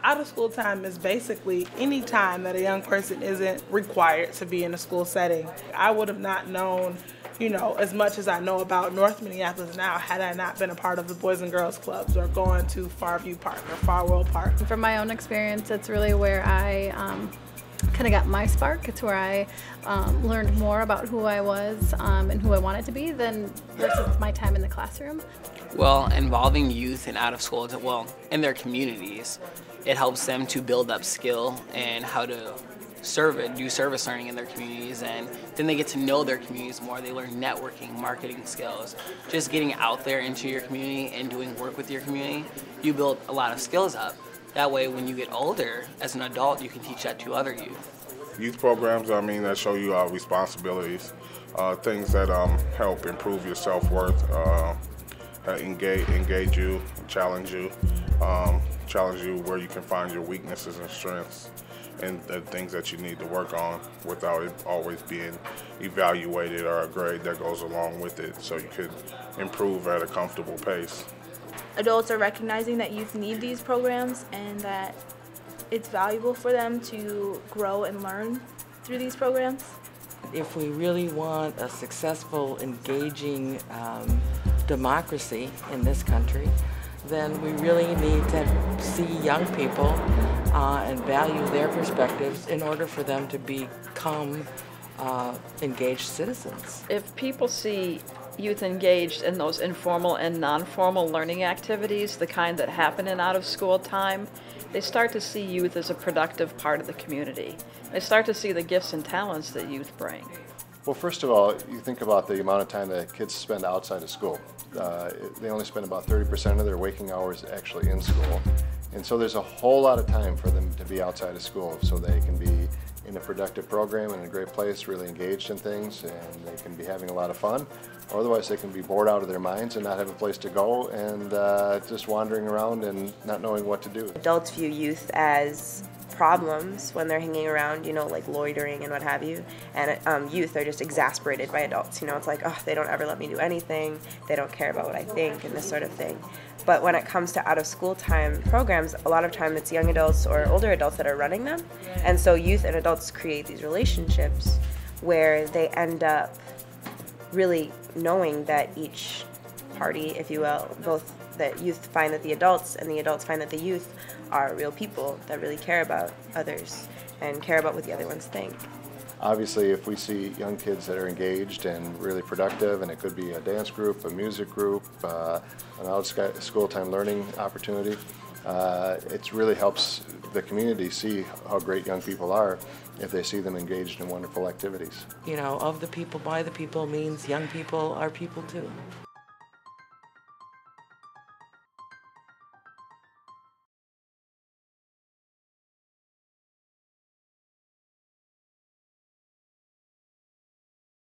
Out of school time is basically any time that a young person isn't required to be in a school setting. I would have not known, you know, as much as I know about North Minneapolis now had I not been a part of the Boys and Girls Clubs or going to Farview Park or Farwell Park. From my own experience, it's really where I kind of got my spark. It's where I learned more about who I was and who I wanted to be than versus my time in the classroom. Well, involving youth and out of school, well, in their communities, it helps them to build up skill and how to do service learning in their communities, and then they get to know their communities more. They learn networking, marketing skills, just getting out there into your community and doing work with your community. You build a lot of skills up. That way, when you get older, as an adult, you can teach that to other youth. Youth programs, I mean, that show you responsibilities, things that help improve your self-worth, engage you, challenge you where you can find your weaknesses and strengths, and the things that you need to work on without it always being evaluated or a grade that goes along with it, so you could improve at a comfortable pace. Adults are recognizing that youth need these programs and that it's valuable for them to grow and learn through these programs. If we really want a successful, engaging democracy in this country, then we really need to see young people and value their perspectives in order for them to become engaged citizens. If people see youth engaged in those informal and non-formal learning activities, the kind that happen in out-of-school time, they start to see youth as a productive part of the community. They start to see the gifts and talents that youth bring. Well, first of all, you think about the amount of time that kids spend outside of school. They only spend about 30% of their waking hours actually in school. And so there's a whole lot of time for them to be outside of school so they can be in a productive program in a great place, really engaged in things, and they can be having a lot of fun. Or otherwise they can be bored out of their minds and not have a place to go and just wandering around and not knowing what to do. Adults view youth as problems when they're hanging around, you know, like loitering and what have you, and youth are just exasperated by adults. You know, it's like, oh, they don't ever let me do anything, they don't care about what I think, and this sort of thing. But when it comes to out-of-school time programs, a lot of time it's young adults or older adults that are running them, and so youth and adults create these relationships where they end up really knowing that each party, if you will, both that youth find that the adults and the adults find that the youth are real people that really care about others and care about what the other ones think. Obviously, if we see young kids that are engaged and really productive, and it could be a dance group, a music group, an out-school time learning opportunity, it really helps the community see how great young people are if they see them engaged in wonderful activities. You know, of the people, by the people means young people are people too.